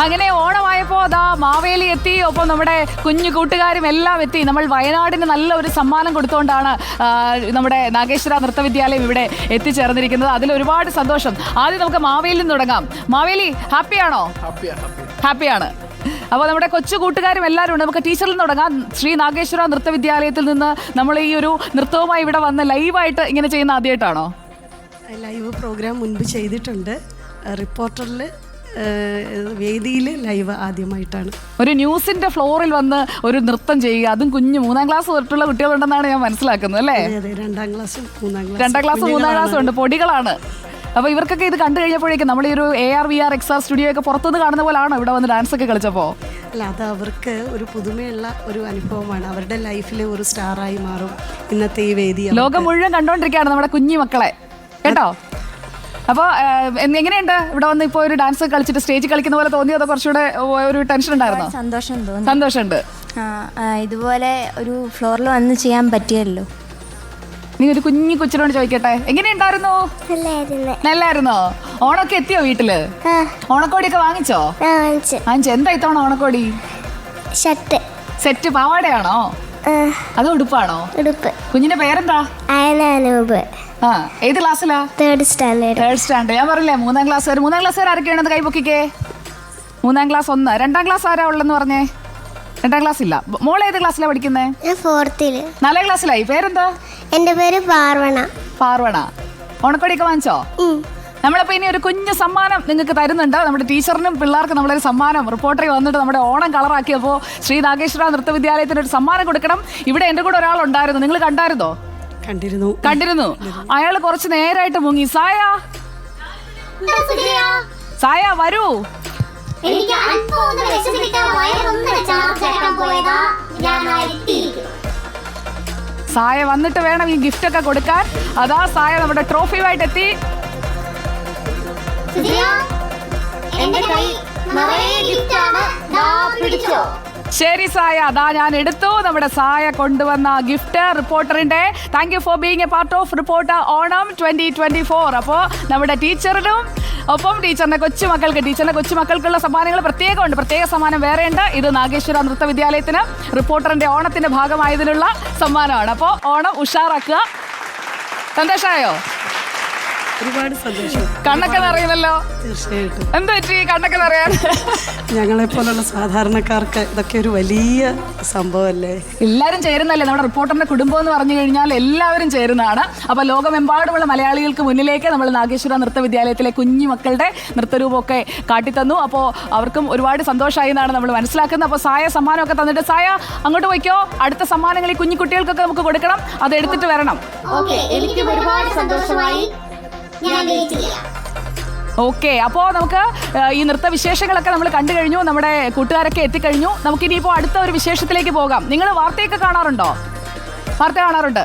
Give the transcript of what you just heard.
അങ്ങനെ ഓണമായപ്പോ അതാ മാവേലി എത്തി, ഒപ്പം നമ്മുടെ കുഞ്ഞു കൂട്ടുകാരും എല്ലാം എത്തി. നമ്മൾ വയനാടിന് നല്ല ഒരു സമ്മാനം കൊടുത്തുകൊണ്ടാണ് നമ്മുടെ നാഗേശ്വര നൃത്തവിദ്യാലയം ഇവിടെ എത്തിച്ചേർന്നിരിക്കുന്നത്. അതിൽ ഒരുപാട് സന്തോഷം. ആദ്യം നമുക്ക് മാവേലിയിൽ നിന്ന് തുടങ്ങാം. മാവേലി ഹാപ്പിയാണോ? ഹാപ്പിയാണ്. അപ്പോൾ നമ്മുടെ കൊച്ചു കൂട്ടുകാരും എല്ലാവരും ഉണ്ട്. നമുക്ക് ടീച്ചറിൽ നിന്ന് തുടങ്ങാം. ശ്രീ നാഗേശ്വര നൃത്തവിദ്യാലയത്തിൽ നിന്ന് നമ്മൾ ഈ ഒരു നൃത്തവുമായി ഇവിടെ വന്ന് ലൈവായിട്ട് ഇങ്ങനെ ചെയ്യുന്ന ആദ്യമായിട്ടാണോ? ലൈവ് പ്രോഗ്രാം മുൻപ് ചെയ്തിട്ടുണ്ട്. റിപ്പോർട്ടറിൽ വേദിയിൽ ലൈവ് ആദ്യമായിട്ടാണ്. ഒരു ന്യൂസിന്റെ ഫ്ലോറിൽ വന്ന് ഒരു നൃത്തം ചെയ്യുക, അതും കുഞ്ഞു 3ാം ക്ലാസ് തൊട്ടുള്ള കുട്ടികളുണ്ടെന്നാണ് ഞാൻ മനസ്സിലാക്കുന്നത് അല്ലേ? 2ാം ക്ലാസ്സും 2ാം ക്ലാസ് 3ാം ക്ലാസ്സും ഉണ്ട്. പൊടികളാണ്. അപ്പോൾ ഇവർക്കൊക്കെ ഇത് കണ്ടു കഴിഞ്ഞപ്പോഴേക്കും നമ്മൾ ഈ ഒരു AR VR XR സ്റ്റുഡിയോ ഒക്കെ പുറത്തുനിന്ന് കാണുന്ന പോലെയാണോ ഇവിടെ വന്ന് ഡാൻസ് ഒക്കെ കളിച്ചപ്പോൾ? അല്ല, അത് അവർക്ക് ഒരു പുതുമയുള്ള ഒരു അനുഭവമാണ്. അവരുടെ ലൈഫിലെ ഒരു സ്റ്റാറായി മാറും ഇന്നത്തെ ഈ വേദി. ലോകം മുഴുവൻ കണ്ടോണ്ടിരിക്കുകയാണ് നമ്മുടെ കുഞ്ഞു മക്കളെ കേട്ടോ. അപ്പോൾ എങ്ങനെയുണ്ട് ഇവിടെ വന്ന് ഇപ്പോൾ ഒരു ഡാൻസ് കളിച്ചിട്ട് സ്റ്റേജിൽ കളിക്കുന്ന പോലെ തോന്നിയോ? അതോ കുറച്ചുകൂടെ ഒരു ടെൻഷൻ ഉണ്ടായിരുന്നോ? സന്തോഷമുണ്ട്. ഇതുപോലെ ഒരു ഫ്ലോറിൽ വന്ന് ചെയ്യാൻ പറ്റിയല്ലോ. നീ ഒരു കുഞ്ഞു കൊച്ചിനോട് ചോദിക്കട്ടെ, എങ്ങനെയുണ്ടായിരുന്നു? നല്ലായിരുന്നോ? ഓണൊക്കെ എത്തിയോ വീട്ടില്? ഓണക്കോടിയൊക്കെ വാങ്ങിച്ചോ? എന്താ ഇത്തവണ ഓണക്കോടി? സെറ്റ് പാവാടയാണോ അതോ ഉടുപ്പാണോ? കുഞ്ഞിന്റെ പേരെന്താ? ഏത് ക്ലാസ്സിലാ? Third standard. ഞാൻ പറഞ്ഞില്ലേ 3ാം ക്ലാസ് വരെ. 3ാം ക്ലാസ് വരെ ആരൊക്കെയാണെന്ന് കൈ പൊക്കിക്കേ. 3ാം ക്ലാസ് 1. 2ാം ക്ലാസ് ആരാ ഉള്ളെന്ന് പറഞ്ഞേ? 2ാം ക്ലാസ് ഇല്ല. മോൾ ഏത് ക്ലാസ്സിലാണ് പഠിക്കുന്നത്? 4ാം ക്ലാസ്സിലായി. പേരെന്താ? എന്റെ പേര് പാർവണ. ഓണക്കോടിയൊക്കെ വാങ്ങിച്ചോ? നമ്മളപ്പോ ഇനി ഒരു കുഞ്ഞു സമ്മാനം നിങ്ങൾക്ക് തരുന്നുണ്ട്. നമ്മുടെ ടീച്ചറിനും പിള്ളേർക്കും നമ്മളൊരു സമ്മാനം റിപ്പോർട്ടറിൽ വന്നിട്ട് നമ്മുടെ ഓണം കളറാക്കിയപ്പോൾ ശ്രീ നാഗേശ്വര നൃത്തവിദ്യാലയത്തിന് ഒരു സമ്മാനം കൊടുക്കണം. ഇവിടെ എൻ്റെ കൂടെ ഒരാളുണ്ടായിരുന്നു. നിങ്ങൾ കണ്ടായിരുന്നോ? കണ്ടിരുന്നു. അയാൾ കുറച്ച് നേരായിട്ട് മുങ്ങി. സായ വരൂ. സായ വന്നിട്ട് വേണം ഈ ഗിഫ്റ്റ് ഒക്കെ കൊടുക്കാൻ. അതാ സായ നമ്മുടെ ട്രോഫിയുമായിട്ട് എത്തി. ശരി സായ, അതാ ഞാൻ എടുത്തു. നമ്മുടെ സായ കൊണ്ടുവന്ന ഗിഫ്റ്റ് റിപ്പോർട്ടറിന്റെ. Thank you for being a part of reporter Onam 2024. അപ്പോൾ നമ്മുടെ ടീച്ചറിനും ഒപ്പം ടീച്ചറിന്റെ കൊച്ചുമക്കൾക്കുള്ള സമ്മാനങ്ങൾ പ്രത്യേകമുണ്ട്. പ്രത്യേക സമ്മാനം വേറെയുണ്ട്. ഇത് നാഗേശ്വര നൃത്തവിദ്യാലയത്തിന് റിപ്പോർട്ടറിന്റെ ഓണത്തിന്റെ ഭാഗമായതിനുള്ള സമ്മാനമാണ്. അപ്പോൾ ഓണം ഉഷാറാക്കുക. സന്തോഷമായോ? ഒരുപാട് സന്തോഷം. കണ്ണൊക്കെ നിറയുന്നല്ലോ. തീർച്ചയായിട്ടും. എന്ത് പറ്റി കണ്ണൊക്കെ നിറയാൻ? ഞങ്ങളെ പോലുള്ള സാധാരണക്കാർക്ക് ഇതൊക്കെ ഒരു വലിയ സംഭവമല്ലേ. എല്ലാവരും ചേരുന്നല്ലേ നമ്മുടെ റിപ്പോർട്ടറിന്റെ കുടുംബം എന്ന് പറഞ്ഞു കഴിഞ്ഞാൽ എല്ലാവരും ചേരുന്നതാണ്. അപ്പോൾ ലോകമെമ്പാടുമുള്ള മലയാളികൾക്ക് മുന്നിലേക്ക് നമ്മൾ നാഗേശ്വര നൃത്തവിദ്യാലയത്തിലെ കുഞ്ഞു മക്കളുടെ നൃത്തരൂപമൊക്കെ കാട്ടിത്തന്നു. അപ്പോൾ അവർക്കും ഒരുപാട് സന്തോഷമായി എന്നാണ് നമ്മൾ മനസ്സിലാക്കുന്നത്. അപ്പോൾ സായ സമ്മാനമൊക്കെ തന്നിട്ട് സായ അങ്ങോട്ട് പോയിക്കോ. അടുത്ത സമ്മാനങ്ങൾ ഈ കുഞ്ഞു കുട്ടികൾക്കൊക്കെ നമുക്ക് കൊടുക്കണം. അത് എടുത്തിട്ട് വരണം. ഓക്കെ, അപ്പോൾ നമുക്ക് ഈ നൃത്ത വിശേഷങ്ങളൊക്കെ നമ്മൾ കണ്ടു കഴിഞ്ഞു. നമ്മുടെ കൂട്ടുകാരൊക്കെ എത്തിക്കഴിഞ്ഞു. നമുക്കിനിയിപ്പോൾ അടുത്ത ഒരു വിശേഷത്തിലേക്ക് പോകാം. നിങ്ങൾ വാർത്തയൊക്കെ കാണാറുണ്ടോ? വാർത്ത കാണാറുണ്ട്.